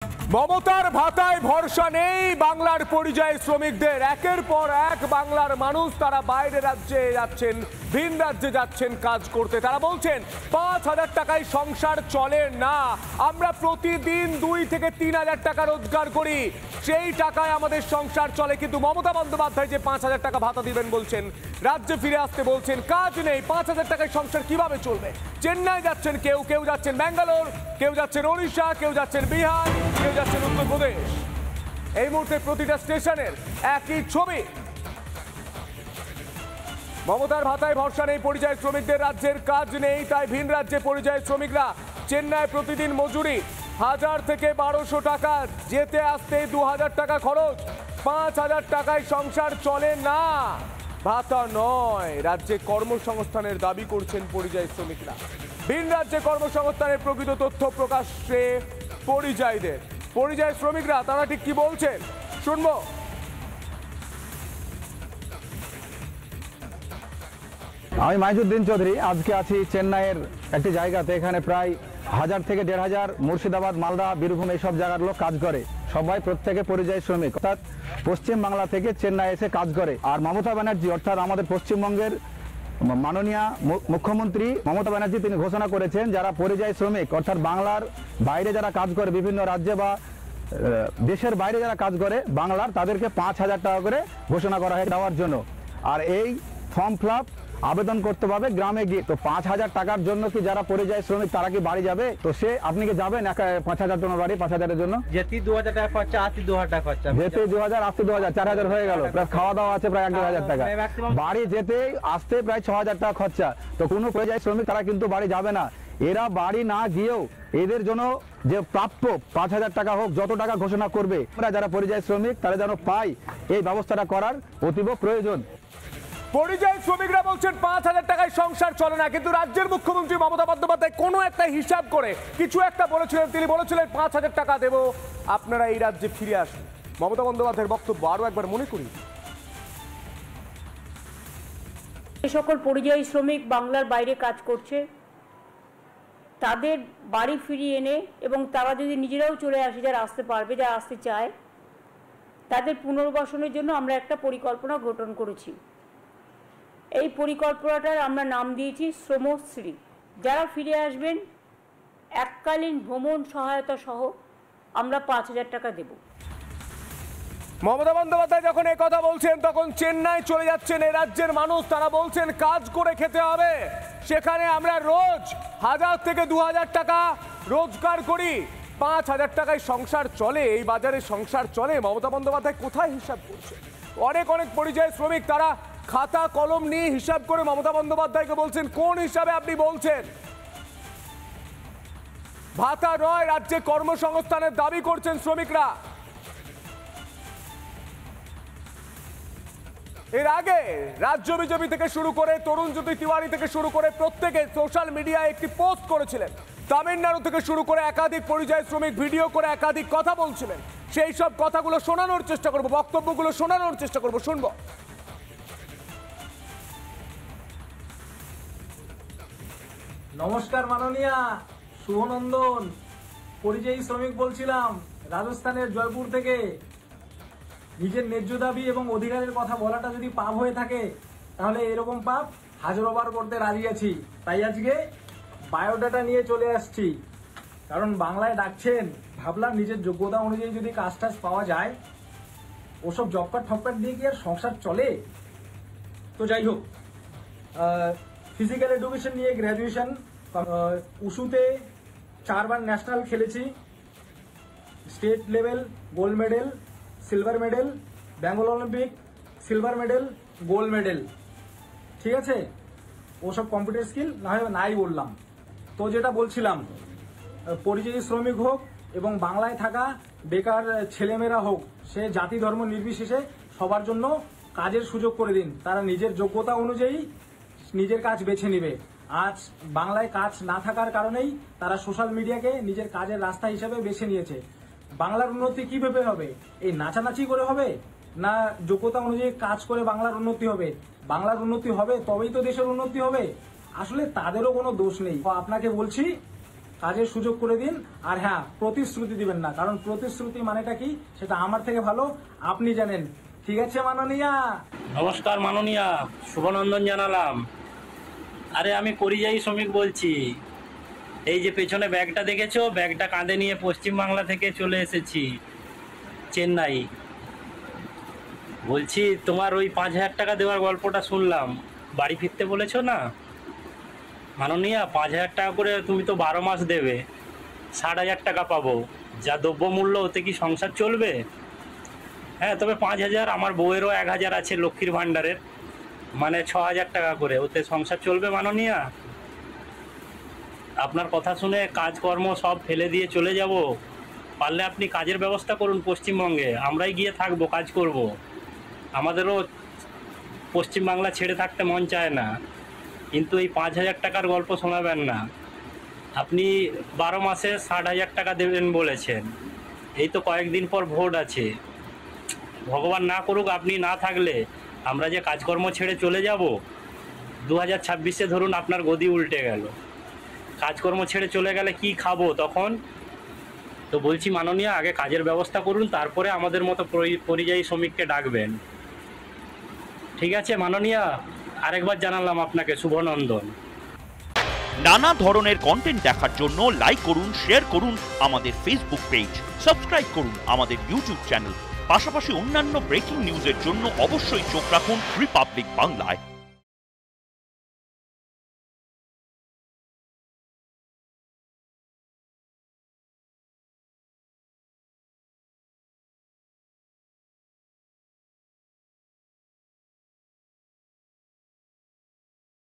মমতার ভাতায় ভরসা নেই বাংলার পরিযায়ী শ্রমিকদের। একের পর এক বাংলার মানুষ তারা বাইরে রাজ্যে যাচ্ছেন, ভিন রাজ্যে যাচ্ছেন কাজ করতে। তারা বলছেন 5,000 টাকায় সংসার চলে না। আমরা প্রতিদিন 2 থেকে 3,000 টাকা রোজগার করি, সেই টাকায় আমাদের সংসার চলে। কিন্তু মমতা বন্দ্যোপাধ্যায় যে 5,000 টাকা ভাতা দিবেন বলছেন, রাজ্যে ফিরে আসতে বলছেন, কাজ নেই। 5,000 টাকায় সংসার কিভাবে চলবে? চেন্নাই যাচ্ছেন কেউ, কেউ যাচ্ছেন ব্যাঙ্গালোর, কেউ যাচ্ছেন ওড়িশা, কেউ যাচ্ছেন বিহার, কেউ যাচ্ছেন উত্তরপ্রদেশ। এই মুহূর্তে প্রতিটা স্টেশনের একই ছবি। মমতার ভাতায় ভরসা নেই পরিযায়ী শ্রমিকদের, রাজ্যের কাজ নেই, তাই ভিন রাজ্যে পরিযায়ী শ্রমিকরা। চেন্নাই প্রতিদিন মজুরি 1000 থেকে 1200 টাকা, যেতে আসতে 2000 টাকা খরচ। 5,000 টাকায় সংসার চলে না। ভাতা নয়, রাজ্যে কর্মসংস্থানের দাবি করছেন পরিযায়ী শ্রমিকরা। ভিন রাজ্যে কর্মসংস্থানের প্রকৃত তথ্য প্রকাশ্যে পরিযায়ীদের। পরিযায়ী শ্রমিকরা তারা ঠিক কি বলছেন শুনবো। আমি মাইজুদ্দিন চৌধুরী, আজকে আছি চেন্নাইয়ের একটি জায়গাতে। এখানে প্রায় 1000 থেকে 1,500 মুর্শিদাবাদ, মালদা, বীরভূম এইসব জায়গার লোক কাজ করে। সবাই প্রত্যেকে পরিযায়ী শ্রমিক, অর্থাৎ পশ্চিম বাংলা থেকে চেন্নাই এসে কাজ করে। আর মমতা ব্যানার্জি, অর্থাৎ আমাদের পশ্চিমবঙ্গের মাননীয় মুখ্যমন্ত্রী মমতা ব্যানার্জি, তিনি ঘোষণা করেছেন যারা পরিযায়ী শ্রমিক, অর্থাৎ বাংলার বাইরে যারা কাজ করে, বিভিন্ন রাজ্যে বা দেশের বাইরে যারা কাজ করে বাংলার, তাদেরকে 5,000 টাকা করে ঘোষণা করা হয় দেওয়ার জন্য। আর এই ফর্ম ফিল আপ আবেদন করতে হবে গ্রামে গিয়ে। তো 5,000 টাকার জন্য কি যারা পরিযায়ী শ্রমিক তারা কি বাড়ি যাবে? তো সে আপনি কি যাবেন 5,000 টাকা বাড়ি? 5,000 এর জন্য যেতে 2,000 টাকা খরচা, আসতে 2,000 টাকা খরচা, যেতে 2,000, আসতে 2,000, 4,000 হয়ে গেল। প্লাস খাওয়া দাওয়া আছে প্রায় 1,000 টাকা। বাড়ি যেতে আসতে প্রায় 6,000 টাকা খরচা। তো কোনো পরিযায়ী শ্রমিক তারা কিন্তু বাড়ি যাবে না। এরা বাড়ি না গিয়েও এদের জন্য যে প্রাপ্য 5,000 টাকা হোক, যত টাকা ঘোষণা করবে, যারা পরিযায়ী শ্রমিক তারা যেন পায়, এই ব্যবস্থাটা করার অতীব প্রয়োজন। পরিযায়ী শ্রমিকরা বলছেন 5,000 টাকায় সংসার চলে না। কিন্তু রাজ্যের মুখ্যমন্ত্রী মমতা বন্দ্যোপাধ্যায় কোনো একটা হিসাব করে কিছু একটা বলেছিলেন। তিনি বলেছিলেন 5,000 টাকা দেব, আপনারা এই রাজ্যে ফিরে আসুন। মমতা বন্দ্যোপাধ্যায়ের বক্তব্য আরো একবার মনে করি। যে সকল পরিযায়ী শ্রমিক বাংলার বাইরে কাজ করছে তাদের বাড়ি ফিরিয়ে এনে, এবং তারা যদি নিজেরাও চলে আসে, যারা আসতে পারবে, যারা আসতে চায়, তাদের পুনর্বাসনের জন্য আমরা একটা পরিকল্পনা গঠন করেছি। এই পরিকল্পনাটার আমরা নাম দিয়েছি শ্রমশ্রী। যারা ফিরে আসবেন এককালীন ভ্রমণ সহায়তা সহ আমরা 5,000 টাকা দেব। মমতা বন্দ্যোপাধ্যায় যখন এই কথা বলছেন, তখন চেন্নাই চলে যাচ্ছেন এই রাজ্যের মানুষ। তারা বলছেন কাজ করে খেতে হবে, সেখানে আমরা রোজ 1000 থেকে 2,000 টাকা রোজগার করি। 5,000 টাকায় সংসার চলে, এই বাজারে সংসার চলে। মমতা বন্দ্যোপাধ্যায় কোথায় হিসাব করছে? অনেক অনেক পরিযায়ী শ্রমিক তারা খাতা কলম নিয়ে হিসাব করে মমতা বন্দ্যোপাধ্যায়কে বলছেন, কোন হিসাবে আপনি বলছেন? ভাতা নয়, রাজ্যে কর্মসংস্থানের দাবি করছেন শ্রমিকরা। এর আগে রাজ্য বিজেপি থেকে শুরু করে তরুণ জ্যোতি তিওয়ারি থেকে শুরু করে প্রত্যেকে সোশ্যাল মিডিয়ায় একটি পোস্ট করেছিলেন। তামিলনাড়ু থেকে শুরু করে একাধিক পরিযায়ী শ্রমিক ভিডিও করে একাধিক কথা বলছিলেন। সেই সব কথাগুলো শোনানোর চেষ্টা করব, বক্তব্যগুলো শোনানোর চেষ্টা করব, শুনবো। নমস্কার মাননীয়া, শুভনন্দন। পরিযায়ী শ্রমিক বলছিলাম রাজস্থানের জয়পুর থেকে। নিজের ন্যায্য দাবি এবং অধিকারের কথা বলাটা যদি পাপ হয়ে থাকে, তাহলে এরকম পাপ হাজারোবার করতে রাজি আছি। তাই আজকে বায়োডাটা নিয়ে চলে আসছি। কারণ বাংলায় ডাকছেন, ভাবলাম নিজের যোগ্যতা অনুযায়ী যদি কাজ টাজ পাওয়া যায়, ওসব জবকার্ড ঠপকার্ড দিয়ে কি আর সংসার চলে? তো যাই হোক, ফিজিক্যাল এডুকেশন নিয়ে গ্র্যাজুয়েশন, উশুতে 4 বার ন্যাশনাল খেলেছি, state level gold medal, silver medal, Bengal Olympic silver medal, gold medal. ঠিক আছে, ওসব কম্পিউটার স্কিল না হয় নাই বললাম। তো যেটা বলছিলাম, পরিযায়ী শ্রমিক হোক এবং বাংলায় থাকা বেকার ছেলেমেয়েরা হোক, সে জাতি ধর্ম নির্বিশেষে সবার জন্য কাজের সুযোগ করে দিন। তারা নিজের যোগ্যতা অনুযায়ী নিজের কাজ বেছে নিবে। আজ বাংলায় কাজ না থাকার কারণেই তারা সোশ্যাল মিডিয়াকে নিজের কাজের রাস্তা হিসেবে বেছে নিয়েছে। বাংলার উন্নতি কিভাবে হবে? এই নাচানাচি করে হবে, না যোগ্যতা অনুযায়ী কাজ করে বাংলার উন্নতি হবে? বাংলার উন্নতি হবে তবেই তো দেশের উন্নতি হবে। আসলে তাদেরও কোনো দোষ নেই। আপনাকে বলছি, কাজের সুযোগ করে দিন। আর হ্যাঁ, প্রতিশ্রুতি দিবেন না, কারণ প্রতিশ্রুতি মানেটা কি সেটা আমার থেকে ভালো আপনি জানেন। ঠিক আছে মাননীয়া? নমস্কার মাননীয়া, শুভনন্দন জানালাম। আরে আমি পরিযায়ী শ্রমিক বলছি। এই যে পেছনে ব্যাগটা দেখেছো, ব্যাগটা কাঁধে নিয়ে পশ্চিমবাংলা থেকে চলে এসেছি চেন্নাই। বলছি তোমার ওই 5,000 টাকা দেওয়ার গল্পটা শুনলাম, বাড়ি ফিরতে বলেছো না মাননীয়া? 5,000 টাকা করে তুমি তো 12 মাস দেবে, 60,000 টাকা পাবো। যা দ্রব্যমূল্য, ওতে কি সংসার চলবে? হ্যাঁ, তবে 5,000, আমার বউয়েরও 1,000 আছে লক্ষ্মীর ভাণ্ডারের, মানে 6,000 টাকা করে, ওতে সংসার চলবে মাননীয়া? আপনার কথা শুনে কাজকর্ম সব ফেলে দিয়ে চলে যাব। পারলে আপনি কাজের ব্যবস্থা করুন পশ্চিমবঙ্গে, আমরাই গিয়ে থাকবো, কাজ করব। আমাদেরও পশ্চিমবাংলা ছেড়ে থাকতে মন চায় না, কিন্তু এই 5,000 টাকার গল্প শোনাবেন না। আপনি 12 মাসে 60,000 টাকা দেবেন বলেছেন। এই তো কয়েকদিন পর ভোট আছে, ভগবান না করুক আপনি না থাকলে আমরা যে কাজকর্ম ছেড়ে চলে যাব। 2026-এ ধরুন আপনার গদি উল্টে গেল, কাজকর্ম ছেড়ে চলে গেলে কি খাবো তখন? তো বলছি মাননীয়া, আগে কাজের ব্যবস্থা করুন, তারপরে আমাদের মতো পরিযায়ী শ্রমিককে ডাকবেন। ঠিক আছে মাননীয়া, আরেকবার জানালাম আপনাকে শুভনন্দন। নানা ধরনের কন্টেন্ট দেখার জন্য লাইক করুন, শেয়ার করুন আমাদের ফেসবুক পেজ, সাবস্ক্রাইব করুন আমাদের ইউটিউব চ্যানেল। পাশাপাশি অন্যান্য ব্রেকিং নিউজের জন্য অবশ্যই চোখ রাখুন রিপাবলিক বাংলায়।